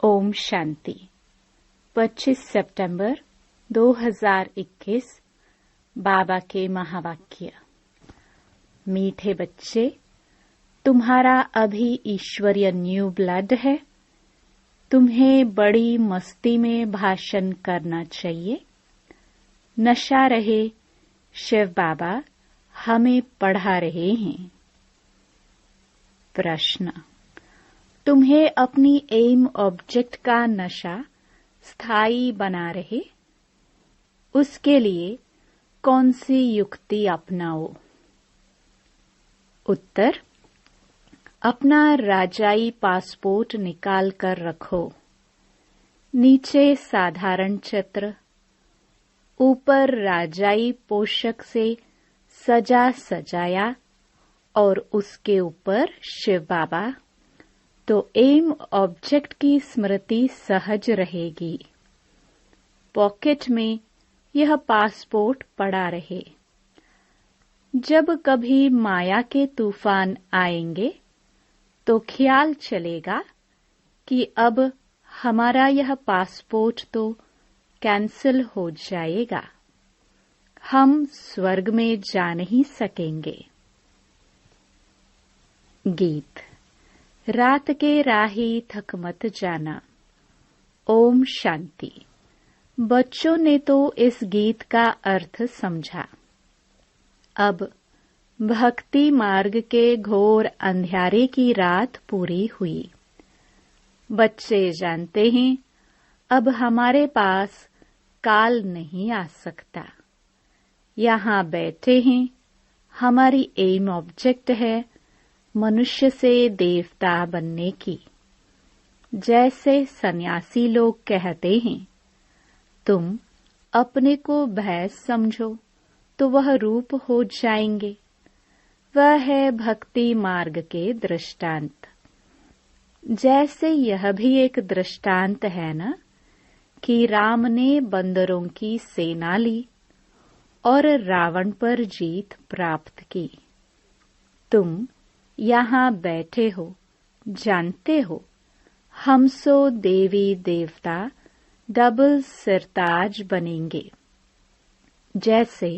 ओम शांति। 25 सितंबर 2021 बाबा के महावाक्य। मीठे बच्चे, तुम्हारा अभी ईश्वरीय न्यू ब्लड है। तुम्हें बड़ी मस्ती में भाषण करना चाहिए। नशा रहे शिव बाबा हमें पढ़ा रहे हैं। प्रश्न, तुम्हें अपनी एम ऑब्जेक्ट का नशा स्थायी बना रहे, उसके लिए कौन सी युक्ति अपनाओ? उत्तर, अपना राजाई पासपोर्ट निकाल कर रखो। नीचे साधारण चित्र, ऊपर राजाई पोशाक से सजा सजाया और उसके ऊपर शिव बाबा, तो एम ऑब्जेक्ट की स्मृति सहज रहेगी। पॉकेट में यह पासपोर्ट पड़ा रहे। जब कभी माया के तूफान आएंगे तो ख्याल चलेगा कि अब हमारा यह पासपोर्ट तो कैंसिल हो जाएगा, हम स्वर्ग में जा नहीं सकेंगे। गीत। रात के राही थक मत जाना। ओम शांति। बच्चों ने तो इस गीत का अर्थ समझा। अब भक्ति मार्ग के घोर अंधियारे की रात पूरी हुई। बच्चे जानते हैं अब हमारे पास काल नहीं आ सकता। यहाँ बैठे हैं, हमारी एम ऑब्जेक्ट है मनुष्य से देवता बनने की। जैसे सन्यासी लोग कहते हैं, तुम अपने को भैंस समझो तो वह रूप हो जाएंगे। वह है भक्ति मार्ग के दृष्टांत। जैसे यह भी एक दृष्टांत है न, कि राम ने बंदरों की सेना ली और रावण पर जीत प्राप्त की। तुम यहाँ बैठे हो, जानते हो हम सो देवी देवता डबल सिरताज बनेंगे। जैसे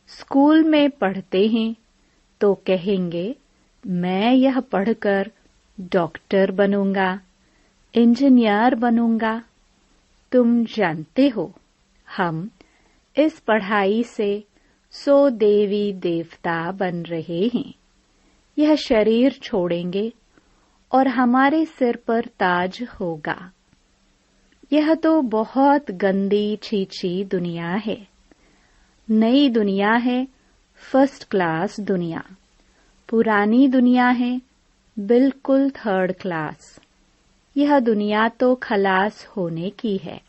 स्कूल में पढ़ते हैं तो कहेंगे, मैं यह पढ़कर डॉक्टर बनूंगा, इंजीनियर बनूंगा। तुम जानते हो हम इस पढ़ाई से सो देवी देवता बन रहे हैं। यह शरीर छोड़ेंगे और हमारे सिर पर ताज होगा। यह तो बहुत गंदी छीछी दुनिया है। नई दुनिया है, फर्स्ट क्लास दुनिया। पुरानी दुनिया है, बिल्कुल थर्ड क्लास। यह दुनिया तो खलास होने की है।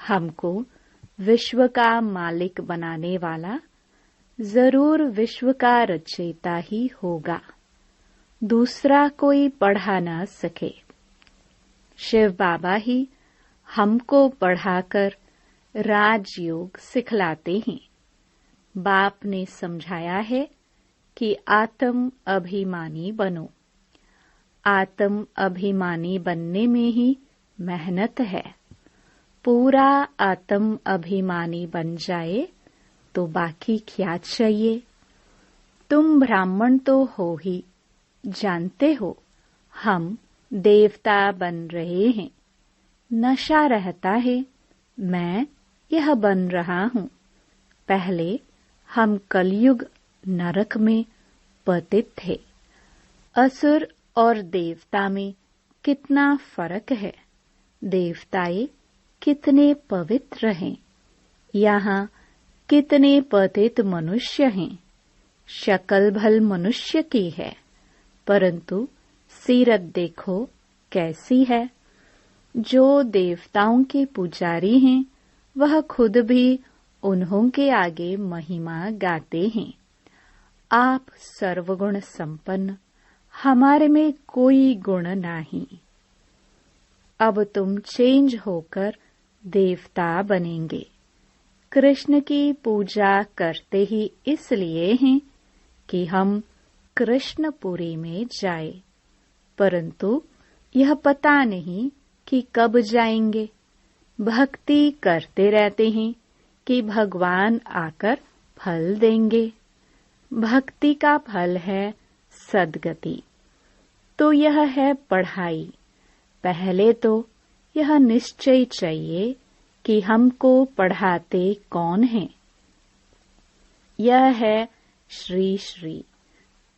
हमको विश्व का मालिक बनाने वाला जरूर विश्व का रचयिता ही होगा, दूसरा कोई पढ़ा न सके। शिव बाबा ही हमको पढ़ाकर राजयोग सिखलाते हैं। बाप ने समझाया है कि आत्म अभिमानी बनो। आत्म अभिमानी बनने में ही मेहनत है। पूरा आत्म अभिमानी बन जाए तो बाकी क्या चाहिए? तुम ब्राह्मण तो हो ही, जानते हो हम देवता बन रहे हैं। नशा रहता है, मैं यह बन रहा हूँ। पहले हम कलयुग नरक में पतित थे। असुर और देवता में कितना फर्क है। देवताएं कितने पवित्र हैं, यहाँ कितने पतित मनुष्य हैं। शक्ल भल मनुष्य की है, परंतु सीरत देखो कैसी है। जो देवताओं के पुजारी हैं, वह खुद भी उन्हों के आगे महिमा गाते हैं। आप सर्वगुण संपन्न, हमारे में कोई गुण नहीं। अब तुम चेंज होकर देवता बनेंगे। कृष्ण की पूजा करते ही इसलिए हैं कि हम कृष्णपुरी में जाए, परंतु यह पता नहीं कि कब जाएंगे। भक्ति करते रहते हैं कि भगवान आकर फल देंगे। भक्ति का फल है सद्गति। तो यह है पढ़ाई। पहले तो यह निश्चय चाहिए कि हमको पढ़ाते कौन हैं। यह है श्री श्री।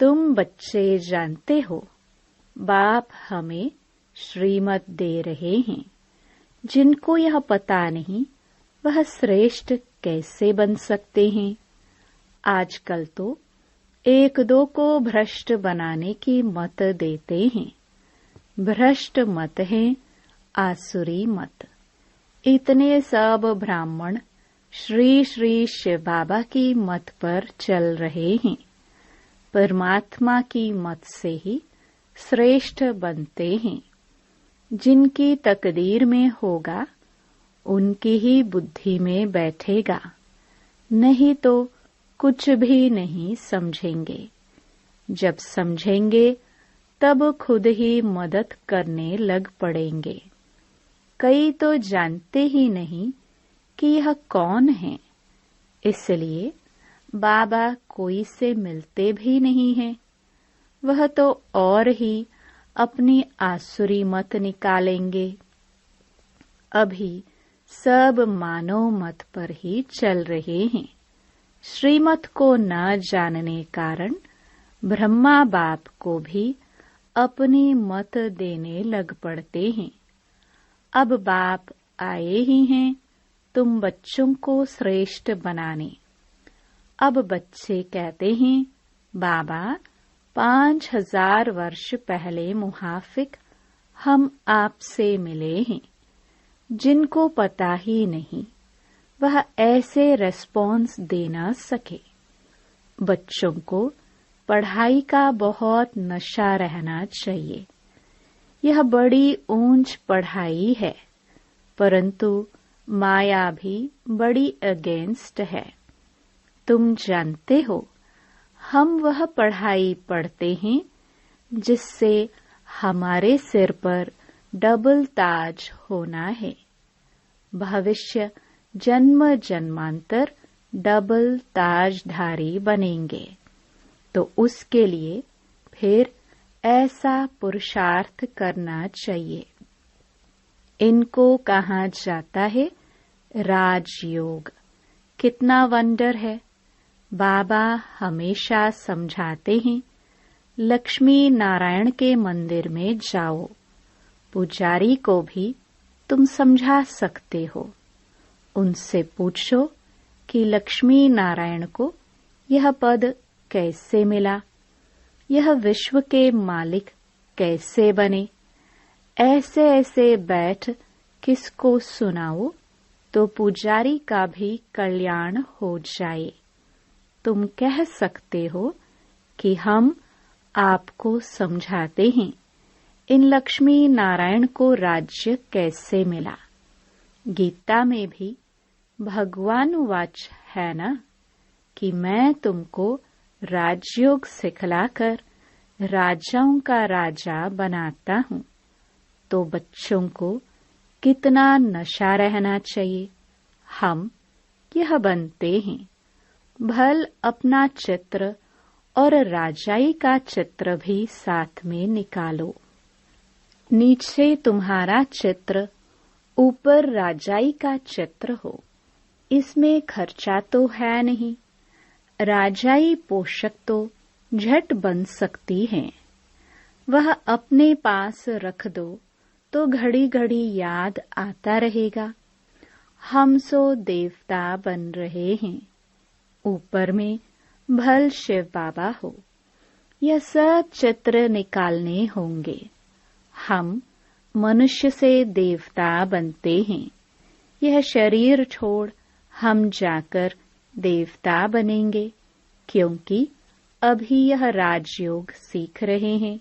तुम बच्चे जानते हो, बाप हमें श्रीमत दे रहे हैं। जिनको यह पता नहीं वह श्रेष्ठ कैसे बन सकते हैं। आजकल तो एक दो को भ्रष्ट बनाने की मत देते हैं। भ्रष्ट मत है आसुरी मत। इतने सब ब्राह्मण श्री श्री शिव बाबा की मत पर चल रहे हैं। परमात्मा की मत से ही श्रेष्ठ बनते हैं। जिनकी तकदीर में होगा उनकी ही बुद्धि में बैठेगा, नहीं तो कुछ भी नहीं समझेंगे। जब समझेंगे तब खुद ही मदद करने लग पड़ेंगे। कई तो जानते ही नहीं कि यह कौन है, इसलिए बाबा कोई से मिलते भी नहीं हैं। वह तो और ही अपनी आसुरी मत निकालेंगे। अभी सब मानव मत पर ही चल रहे हैं। श्रीमत को न जानने कारण ब्रह्मा बाप को भी अपनी मत देने लग पड़ते हैं। अब बाप आए ही हैं तुम बच्चों को श्रेष्ठ बनाने। अब बच्चे कहते हैं, बाबा 5000 वर्ष पहले मुहाफिक हम आपसे मिले हैं। जिनको पता ही नहीं वह ऐसे रेस्पॉन्स दे न सके। बच्चों को पढ़ाई का बहुत नशा रहना चाहिए। यह बड़ी ऊंच पढ़ाई है, परंतु माया भी बड़ी अगेंस्ट है। तुम जानते हो, हम वह पढ़ाई पढ़ते हैं जिससे हमारे सिर पर डबल ताज होना है। भविष्य जन्म जन्मांतर डबल ताजधारी बनेंगे, तो उसके लिए फिर ऐसा पुरुषार्थ करना चाहिए। इनको कहा जाता है राजयोग। कितना वंडर है। बाबा हमेशा समझाते हैं, लक्ष्मी नारायण के मंदिर में जाओ। पुजारी को भी तुम समझा सकते हो। उनसे पूछो कि लक्ष्मी नारायण को यह पद कैसे मिला, यह विश्व के मालिक कैसे बने। ऐसे ऐसे बैठ किसको सुनाओ तो पुजारी का भी कल्याण हो जाए। तुम कह सकते हो कि हम आपको समझाते हैं इन लक्ष्मी नारायण को राज्य कैसे मिला। गीता में भी भगवान वाच है ना कि मैं तुमको राजयोग सिखलाकर राजाओं का राजा बनाता हूँ। तो बच्चों को कितना नशा रहना चाहिए। हम यह बनते हैं। भल अपना चित्र और राजाई का चित्र भी साथ में निकालो। नीचे तुम्हारा चित्र, ऊपर राजाई का चित्र हो। इसमें खर्चा तो है नहीं। राजाई पोषक तो झट बन सकती हैं। वह अपने पास रख दो तो घड़ी घड़ी याद आता रहेगा, हम सो देवता बन रहे हैं। ऊपर में भल शिव बाबा हो। यह सब चित्र निकालने होंगे। हम मनुष्य से देवता बनते हैं। यह शरीर छोड़ हम जाकर देवता बनेंगे, क्योंकि अभी यह राजयोग सीख रहे हैं।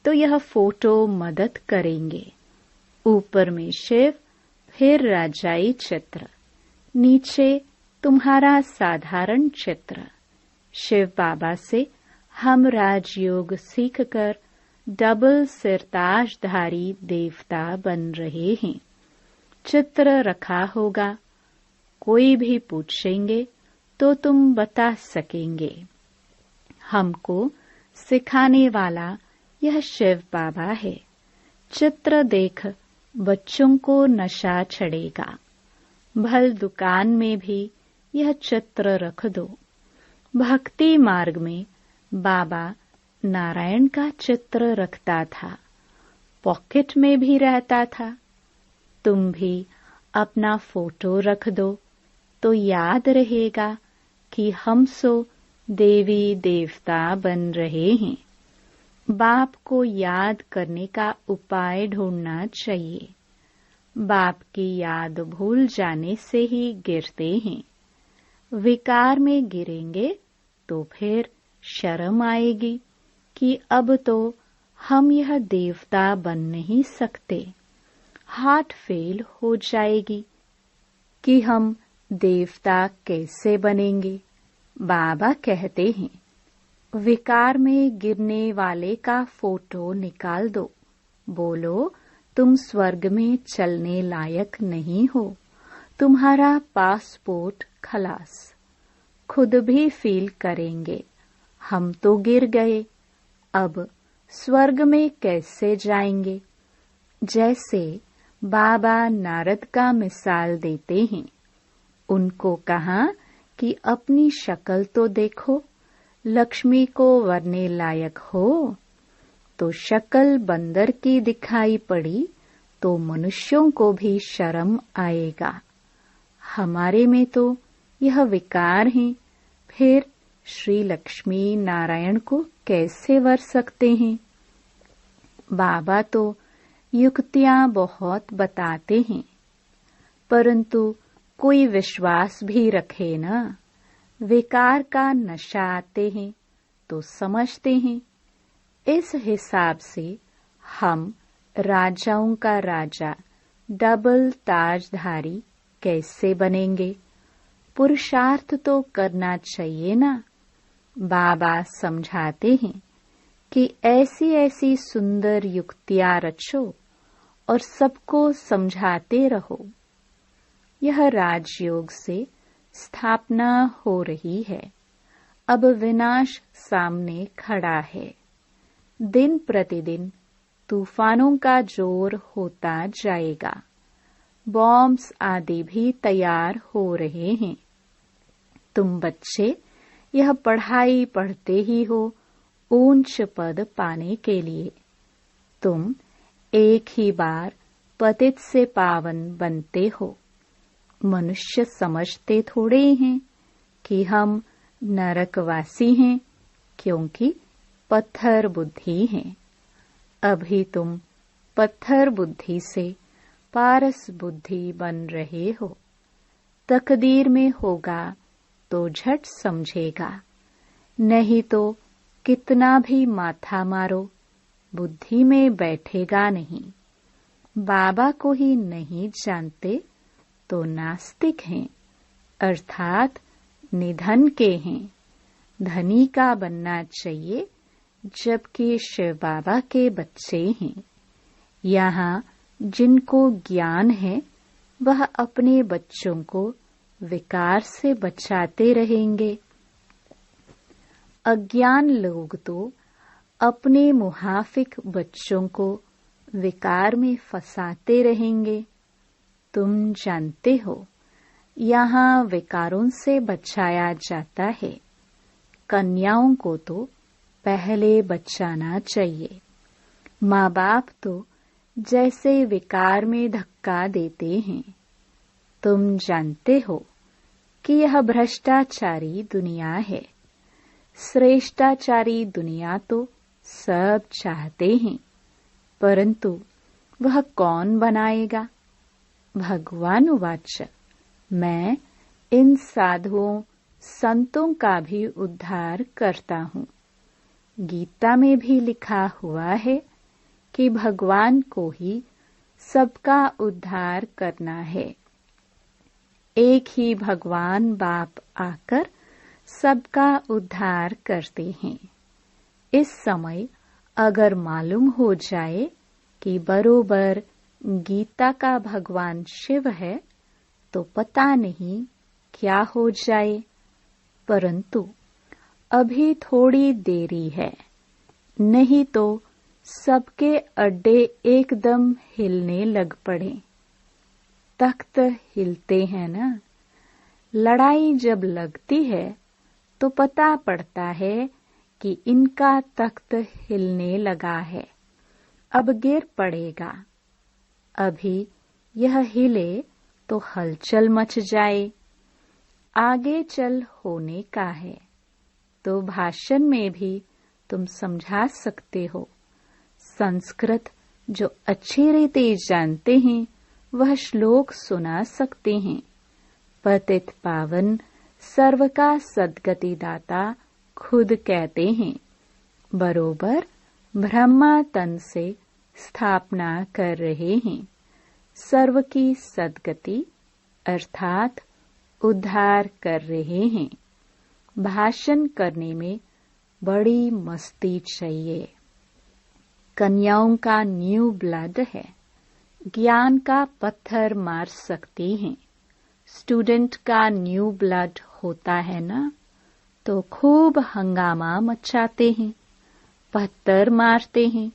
तो यह फोटो मदद करेंगे। ऊपर में शिव, फिर राजाई चित्र, नीचे तुम्हारा साधारण चित्र। शिव बाबा से हम राजयोग सीखकर डबल सिरताजधारी देवता बन रहे हैं। चित्र रखा होगा, कोई भी पूछेंगे तो तुम बता सकेंगे। हमको सिखाने वाला यह शिव बाबा है। चित्र देख बच्चों को नशा चढ़ेगा। भल दुकान में भी यह चित्र रख दो। भक्ति मार्ग में बाबा नारायण का चित्र रखता था, पॉकेट में भी रहता था। तुम भी अपना फोटो रख दो तो याद रहेगा कि हम सो देवी देवता बन रहे हैं। बाप को याद करने का उपाय ढूंढना चाहिए। बाप की याद भूल जाने से ही गिरते हैं। विकार में गिरेंगे तो फिर शर्म आएगी कि अब तो हम यह देवता बन नहीं सकते। हार्ट फेल हो जाएगी कि हम देवता कैसे बनेंगे। बाबा कहते हैं, विकार में गिरने वाले का फोटो निकाल दो। बोलो, तुम स्वर्ग में चलने लायक नहीं हो, तुम्हारा पासपोर्ट खलास। खुद भी फील करेंगे, हम तो गिर गए, अब स्वर्ग में कैसे जाएंगे। जैसे बाबा नारद का मिसाल देते हैं। उनको कहा कि अपनी शक्ल तो देखो, लक्ष्मी को वरने लायक हो। तो शक्ल बंदर की दिखाई पड़ी तो मनुष्यों को भी शर्म आएगा। हमारे में तो यह विकार है, फिर श्री लक्ष्मी नारायण को कैसे वर सकते हैं। बाबा तो युक्तियां बहुत बताते हैं, परंतु कोई विश्वास भी रखे ना। विकार का नशा आते हैं तो समझते हैं। इस हिसाब से हम राजाओं का राजा डबल ताजधारी कैसे बनेंगे। पुरुषार्थ तो करना चाहिए ना। बाबा समझाते हैं कि ऐसी ऐसी सुंदर युक्तियां रचो और सबको समझाते रहो। यह राजयोग से स्थापना हो रही है। अब विनाश सामने खड़ा है। दिन प्रतिदिन तूफानों का जोर होता जाएगा। बॉम्ब्स आदि भी तैयार हो रहे हैं। तुम बच्चे यह पढ़ाई पढ़ते ही हो ऊंच पद पाने के लिए। तुम एक ही बार पतित से पावन बनते हो। मनुष्य समझते थोड़े हैं कि हम नरकवासी हैं, क्योंकि पत्थर बुद्धि हैं। अभी तुम पत्थर बुद्धि से पारस बुद्धि बन रहे हो। तकदीर में होगा तो झट समझेगा, नहीं तो कितना भी माथा मारो बुद्धि में बैठेगा नहीं। बाबा को ही नहीं जानते तो नास्तिक हैं, अर्थात निधन के हैं। धनी का बनना चाहिए, जबकि शिव बाबा के बच्चे हैं। यहाँ जिनको ज्ञान है वह अपने बच्चों को विकार से बचाते रहेंगे। अज्ञान लोग तो अपने मुहाफिक बच्चों को विकार में फंसाते रहेंगे। तुम जानते हो, यहाँ विकारों से बचाया जाता है। कन्याओं को तो पहले बचाना चाहिए। माँ बाप तो जैसे विकार में धक्का देते हैं। तुम जानते हो कि यह भ्रष्टाचारी दुनिया है। श्रेष्ठाचारी दुनिया तो सब चाहते हैं, परंतु वह कौन बनाएगा। भगवान उवाच, मैं इन साधुओं संतों का भी उद्धार करता हूँ। गीता में भी लिखा हुआ है कि भगवान को ही सबका उद्धार करना है। एक ही भगवान बाप आकर सबका उद्धार करते हैं। इस समय अगर मालूम हो जाए कि बरोबर गीता का भगवान शिव है तो पता नहीं क्या हो जाए, परंतु अभी थोड़ी देरी है, नहीं तो सबके अड्डे एकदम हिलने लग पड़े। तख्त हिलते हैं ना। लड़ाई जब लगती है तो पता पड़ता है कि इनका तख्त हिलने लगा है, अब गिर पड़ेगा। अभी यह हिले तो हलचल मच जाए, आगे चल होने का है। तो भाषण में भी तुम समझा सकते हो। संस्कृत जो अच्छी रीति जानते हैं वह श्लोक सुना सकते हैं। पतित पावन सर्व का सद्गति दाता खुद कहते हैं, बरोबर ब्रह्मा तन से स्थापना कर रहे हैं। सर्व की सद्गति अर्थात उद्धार कर रहे हैं। भाषण करने में बड़ी मस्ती चाहिए। कन्याओं का न्यू ब्लड है, ज्ञान का पत्थर मार सकती हैं। स्टूडेंट का न्यू ब्लड होता है ना, तो खूब हंगामा मचाते हैं, पत्थर मारते हैं।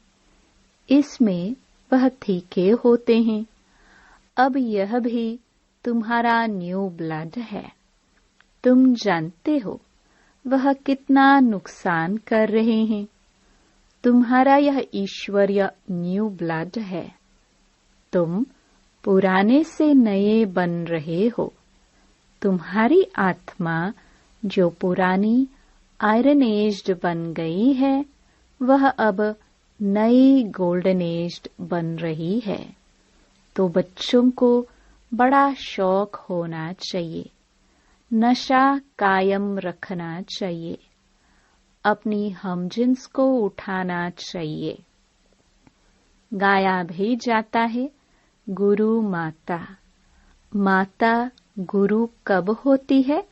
इसमें वह तीखे होते हैं। अब यह भी तुम्हारा न्यू ब्लड है। तुम जानते हो वह कितना नुकसान कर रहे हैं। तुम्हारा यह ईश्वरीय न्यू ब्लड है। तुम पुराने से नए बन रहे हो। तुम्हारी आत्मा जो पुरानी आयरन एज्ड बन गई है वह अब नई गोल्डन एज्ड बन रही है। तो बच्चों को बड़ा शौक होना चाहिए, नशा कायम रखना चाहिए, अपनी हमजिन्स को उठाना चाहिए। गाया भी जाता है गुरु माता। माता गुरु कब होती है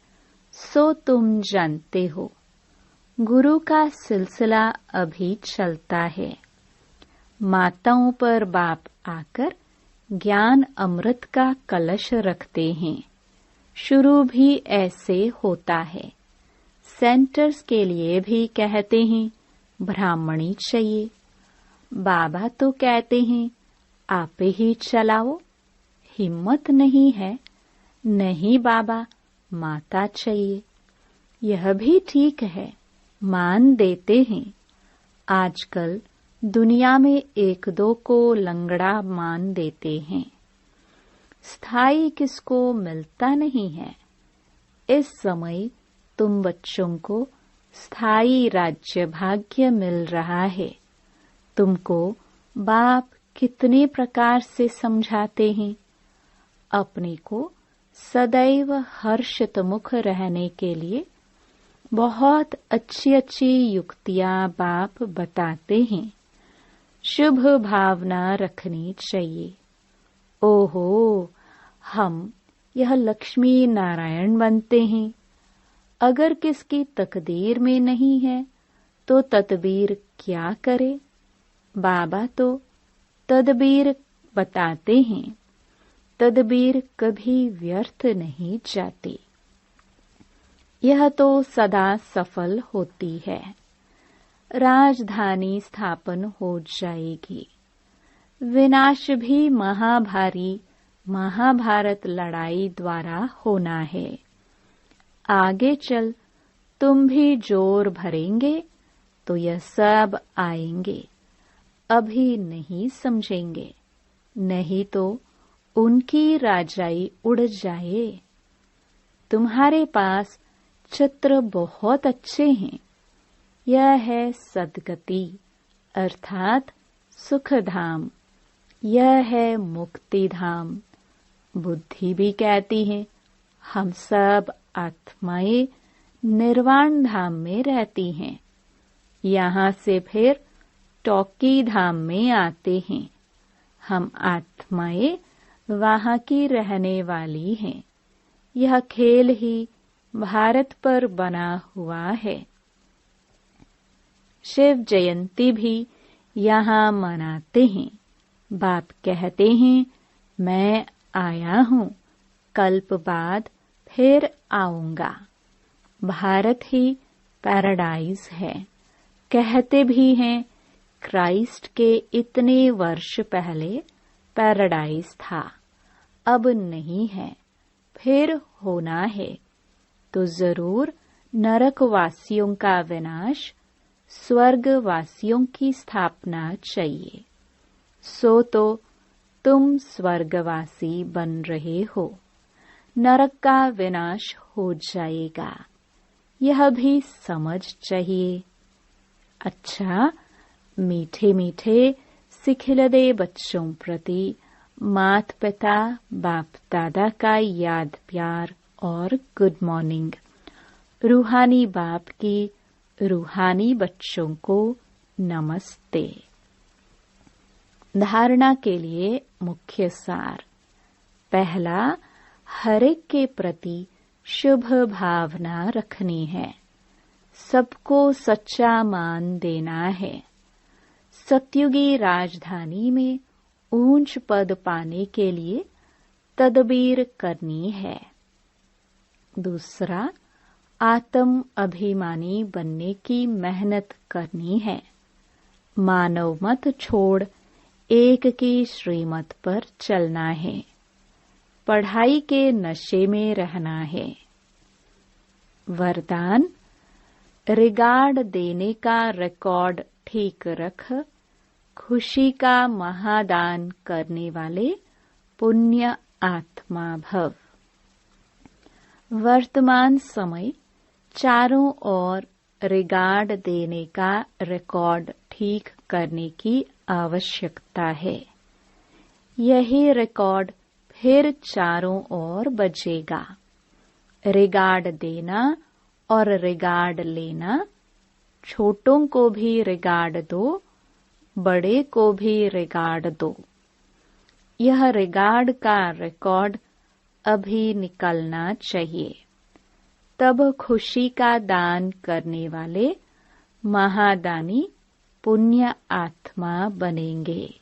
सो तुम जानते हो। गुरु का सिलसिला अभी चलता है। माताओं पर बाप आकर ज्ञान अमृत का कलश रखते हैं। शुरू भी ऐसे होता है। सेंटर्स के लिए भी कहते हैं ब्राह्मणी चाहिए। बाबा तो कहते हैं आप ही चलाओ। हिम्मत नहीं है। नहीं बाबा, माता चाहिए। यह भी ठीक है, मान देते हैं। आजकल दुनिया में एक दो को लंगड़ा मान देते हैं। स्थायी किसको मिलता नहीं है। इस समय तुम बच्चों को स्थायी राज्य भाग्य मिल रहा है। तुमको बाप कितने प्रकार से समझाते हैं। अपने को सदैव हर्षित मुख रहने के लिए बहुत अच्छी अच्छी युक्तियां बाप बताते हैं। शुभ भावना रखनी चाहिए। ओहो, हम यह लक्ष्मी नारायण बनते हैं। अगर किसकी तकदीर में नहीं है तो तदबीर क्या करे। बाबा तो तदबीर बताते हैं। तदबीर कभी व्यर्थ नहीं जाती। यह तो सदा सफल होती है। राजधानी स्थापन हो जाएगी। विनाश भी महाभारी महाभारत लड़ाई द्वारा होना है। आगे चल तुम भी जोर भरेंगे तो यह सब आएंगे। अभी नहीं समझेंगे, नहीं तो उनकी राजाई उड़ जाए। तुम्हारे पास चित्र बहुत अच्छे हैं। यह है सद्गति अर्थात सुख धाम। यह है मुक्ति धाम। बुद्धि भी कहती है हम सब आत्माएं निर्वाण धाम में रहती हैं। यहाँ से फिर टॉकी धाम में आते हैं। हम आत्माएं वहाँ की रहने वाली हैं। यह खेल ही भारत पर बना हुआ है। शिव जयंती भी यहाँ मनाते हैं। बाप कहते हैं मैं आया हूँ, कल्प बाद फिर आऊंगा। भारत ही पैराडाइज है। कहते भी हैं क्राइस्ट के इतने वर्ष पहले पैराडाइज था, अब नहीं है, फिर होना है। तो जरूर नरकवासियों का विनाश, स्वर्गवासियों की स्थापना चाहिए। सो तो तुम स्वर्गवासी बन रहे हो, नरक का विनाश हो जाएगा, यह भी समझ चाहिए। अच्छा, मीठे मीठे सिखिलदे बच्चों प्रति माता पिता बाप दादा का याद प्यार और गुड मॉर्निंग। रूहानी बाप की रूहानी बच्चों को नमस्ते। धारणा के लिए मुख्य सार। पहला, हर एक के प्रति शुभ भावना रखनी है, सबको सच्चा मान देना है। सतयुगी राजधानी में ऊंच पद पाने के लिए तदबीर करनी है। दूसरा, आत्म अभिमानी बनने की मेहनत करनी है। मानव मत छोड़ एक की श्रीमत पर चलना है। पढ़ाई के नशे में रहना है। वरदान, रिगार्ड देने का रिकॉर्ड ठीक रख, खुशी का महादान करने वाले पुण्य आत्मा भव। वर्तमान समय चारों ओर रिगार्ड देने का रिकॉर्ड ठीक करने की आवश्यकता है। यही रिकॉर्ड फिर चारों ओर बजेगा। रिगार्ड देना और रिगार्ड लेना, छोटों को भी रिगार्ड दो, बड़े को भी रिगार्ड दो। यह रिगार्ड का रिकॉर्ड अभी निकलना चाहिए, तब खुशी का दान करने वाले महादानी पुण्य आत्मा बनेंगे।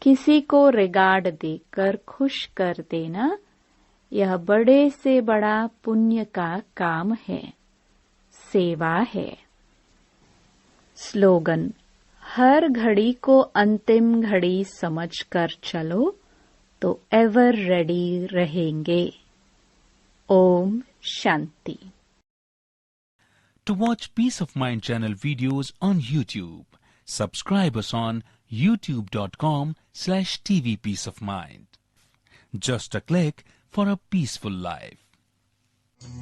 किसी को रिगार्ड देकर खुश कर देना, यह बड़े से बड़ा पुण्य का काम है, सेवा है। स्लोगन, हर घड़ी को अंतिम घड़ी समझकर चलो तो एवर रेडी रहेंगे। Om Shanti. To watch Peace of Mind channel videos on YouTube, subscribe us on youtube.com/tvpeaceofmind. Just a click for a peaceful life.